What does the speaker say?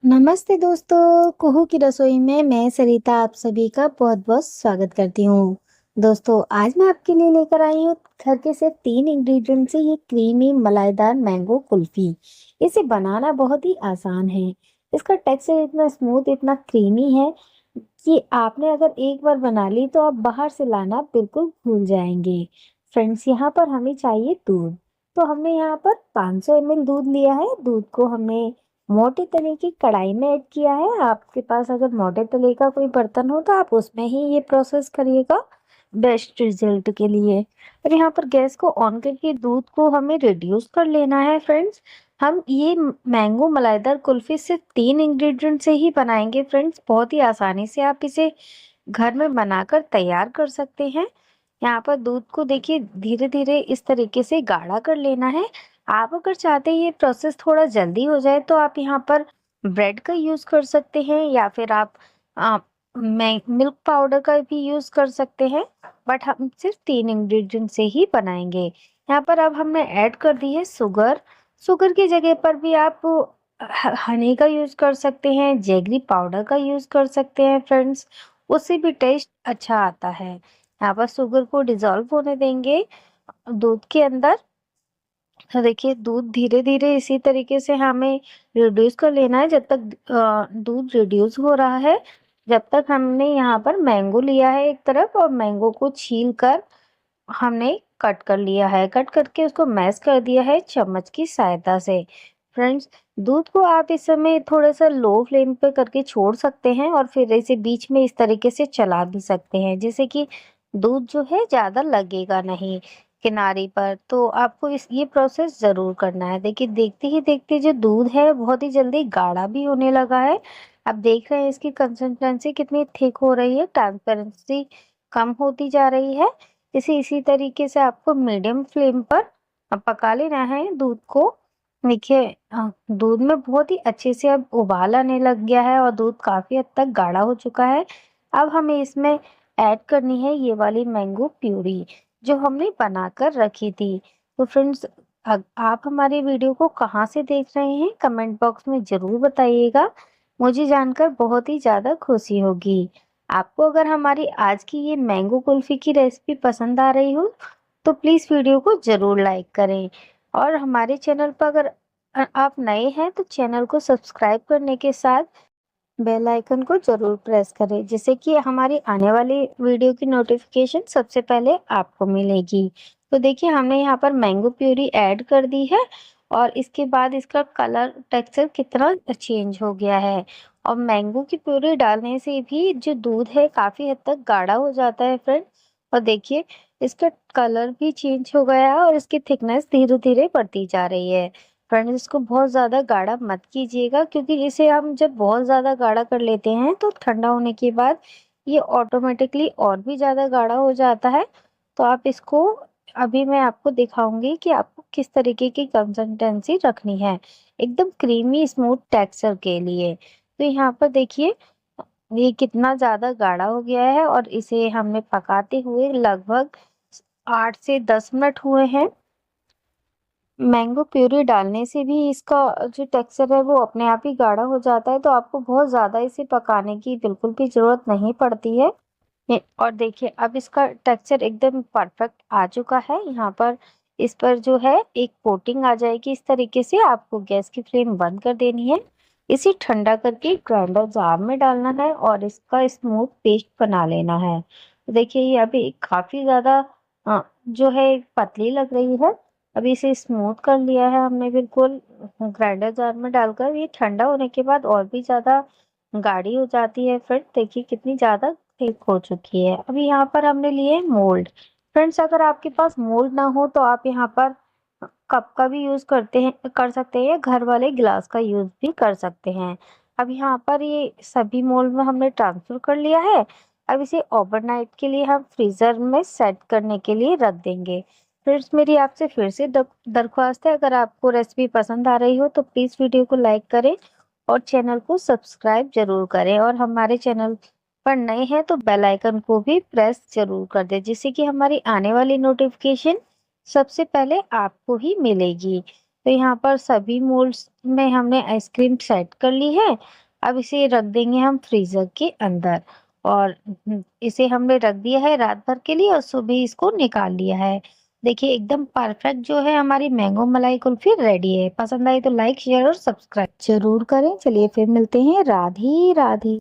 नमस्ते दोस्तों, कुहू की रसोई में मैं सरिता आप सभी का बहुत-बहुत स्वागत करती हूँ। दोस्तों, आज मैं आपके लिए लेकर आई हूँ घर के सिर्फ 3 इंग्रेडिएंट से ये क्रीमी मलाईदार मैंगो कुल्फी। इसे बनाना बहुत ही आसान है। इसका टेक्सचर इतना स्मूथ, इतना क्रीमी है कि आपने अगर एक बार बना ली तो आप बाहर से लाना बिल्कुल भूल जाएंगे। फ्रेंड्स, यहाँ पर हमें चाहिए दूध। तो हमने यहाँ पर 500 ml दूध लिया है। दूध को हमने मोटे तले की कढ़ाई में ऐड किया है। आपके पास अगर मोटे तले का कोई बर्तन हो तो आप उसमें ही ये प्रोसेस करिएगा बेस्ट रिजल्ट के लिए। और यहाँ पर गैस को ऑन करके दूध को हमें रिड्यूस कर लेना है। फ्रेंड्स, हम ये मैंगो मलाईदार कुल्फी सिर्फ 3 इंग्रेडिएंट से ही बनाएंगे। फ्रेंड्स, बहुत ही आसानी से आप इसे घर में बनाकर तैयार कर सकते हैं। यहाँ पर दूध को देखिए धीरे धीरे इस तरीके से गाढ़ा कर लेना है। आप अगर चाहते हैं ये प्रोसेस थोड़ा जल्दी हो जाए तो आप यहाँ पर ब्रेड का यूज कर सकते हैं या फिर आप मिल्क पाउडर का भी यूज कर सकते हैं। बट हम सिर्फ 3 इंग्रेडिएंट से ही बनाएंगे। यहाँ पर अब हमने ऐड कर दी है शुगर। शुगर की जगह पर भी आप हनी का यूज कर सकते हैं, जेगरी पाउडर का यूज कर सकते हैं। फ्रेंड्स, उससे भी टेस्ट अच्छा आता है। यहाँ पर शुगर को डिजोल्व होने देंगे दूध के अंदर। तो देखिए दूध धीरे धीरे इसी तरीके से हमें रिड्यूस कर लेना है जब तक दूध रिड्यूस हो रहा है। जब तक हमने यहाँ पर मैंगो लिया है एक तरफ और मैंगो को छील कर हमने कट कर लिया है। कट करके उसको मैश कर दिया है चम्मच की सहायता से। फ्रेंड्स, दूध को आप इस समय थोड़ा सा लो फ्लेम पे करके छोड़ सकते हैं और फिर इसे बीच में इस तरीके से चला भी सकते हैं जिससे कि दूध जो है ज़्यादा लगेगा नहीं किनारे पर। तो आपको इस ये प्रोसेस ज़रूर करना है। देखिए देखते ही देखते जो दूध है बहुत ही जल्दी गाढ़ा भी होने लगा है। आप देख रहे हैं इसकी कंसिस्टेंसी कितनी थिक हो रही है, ट्रांसपेरेंसी कम होती जा रही है। इसी तरीके से आपको मीडियम फ्लेम पर पका लेना है दूध को। देखिए दूध में बहुत ही अच्छे से अब उबाल आने लग गया है और दूध काफी हद तक गाढ़ा हो चुका है। अब हमें इसमें ऐड करनी है ये वाली मैंगो प्यूरी जो हमने बनाकर रखी थी। तो फ्रेंड्स, आप हमारी वीडियो को कहाँ से देख रहे हैं कमेंट बॉक्स में जरूर बताइएगा। मुझे जानकर बहुत ही ज्यादा खुशी होगी। आपको अगर हमारी आज की ये मैंगो कुल्फी की रेसिपी पसंद आ रही हो तो प्लीज़ वीडियो को ज़रूर लाइक करें। और हमारे चैनल पर अगर आप नए हैं तो चैनल को सब्सक्राइब करने के साथ बेल आइकन को ज़रूर प्रेस करें जिससे कि हमारी आने वाली वीडियो की नोटिफिकेशन सबसे पहले आपको मिलेगी। तो देखिए हमने यहाँ पर मैंगो प्यूरी ऐड कर दी है और इसके बाद इसका कलर टेक्सचर कितना चेंज हो गया है। और मैंगो की प्यूरी डालने से भी जो दूध है काफ़ी हद तक गाढ़ा हो जाता है फ्रेंड। और देखिए इसका कलर भी चेंज हो गया है और इसकी थिकनेस धीरे धीरे बढ़ती जा रही है। फ्रेंड्स, इसको बहुत ज़्यादा गाढ़ा मत कीजिएगा क्योंकि इसे हम जब बहुत ज़्यादा गाढ़ा कर लेते हैं तो ठंडा होने के बाद ये ऑटोमेटिकली और भी ज़्यादा गाढ़ा हो जाता है। तो आप इसको अभी मैं आपको दिखाऊंगी कि आपको किस तरीके की कंसिस्टेंसी रखनी है एकदम क्रीमी स्मूथ टेक्सचर के लिए। तो यहाँ पर देखिए ये कितना ज़्यादा गाढ़ा हो गया है और इसे हमें पकाते हुए लगभग 8 से 10 मिनट हुए हैं। मैंगो प्यूरी डालने से भी इसका जो टेक्सचर है वो अपने आप ही गाढ़ा हो जाता है। तो आपको बहुत ज़्यादा इसे पकाने की बिल्कुल भी ज़रूरत नहीं पड़ती है। और देखिए अब इसका टेक्सचर एकदम परफेक्ट आ चुका है। यहाँ पर इस पर जो है एक कोटिंग आ जाएगी। इस तरीके से आपको गैस की फ्लेम बंद कर देनी है। इसे ठंडा करके ग्राइंडर जार में डालना है और इसका स्मूथ पेस्ट बना लेना है। तो देखिए ये अभी काफ़ी ज़्यादा जो है पतली लग रही है। अभी इसे स्मूथ कर लिया है हमने बिल्कुल ग्राइंडर जार में डालकर। ये ठंडा होने के बाद और भी ज़्यादा गाढ़ी हो जाती है। फ्रेंड देखिए कितनी ज़्यादा थिक हो चुकी है। अभी यहाँ पर हमने लिए मोल्ड। फ्रेंड्स, अगर आपके पास मोल्ड ना हो तो आप यहाँ पर कप का भी यूज कर सकते हैं या घर वाले गिलास का यूज भी कर सकते हैं। अब यहाँ पर ये सभी मोल्ड में हमने ट्रांसफर कर लिया है। अब इसे ओवरनाइट के लिए हम फ्रीजर में सेट करने के लिए रख देंगे। फ्रेंड्स, मेरी आपसे फिर से दरख्वास्त है, अगर आपको रेसिपी पसंद आ रही हो तो प्लीज़ वीडियो को लाइक करें और चैनल को सब्सक्राइब जरूर करें। और हमारे चैनल पर नए हैं तो बेल आइकन को भी प्रेस जरूर कर दें जिससे कि हमारी आने वाली नोटिफिकेशन सबसे पहले आपको ही मिलेगी। तो यहाँ पर सभी मोल्ड्स में हमने आइसक्रीम सेट कर ली है। अब इसे रख देंगे हम फ्रीजर के अंदर और इसे हमने रख दिया है रात भर के लिए और सुबह इसको निकाल लिया है। देखिए एकदम परफेक्ट जो है हमारी मैंगो मलाई कुल्फी रेडी है। पसंद आई तो लाइक शेयर और सब्सक्राइब जरूर करें। चलिए फिर मिलते हैं। राधे राधे।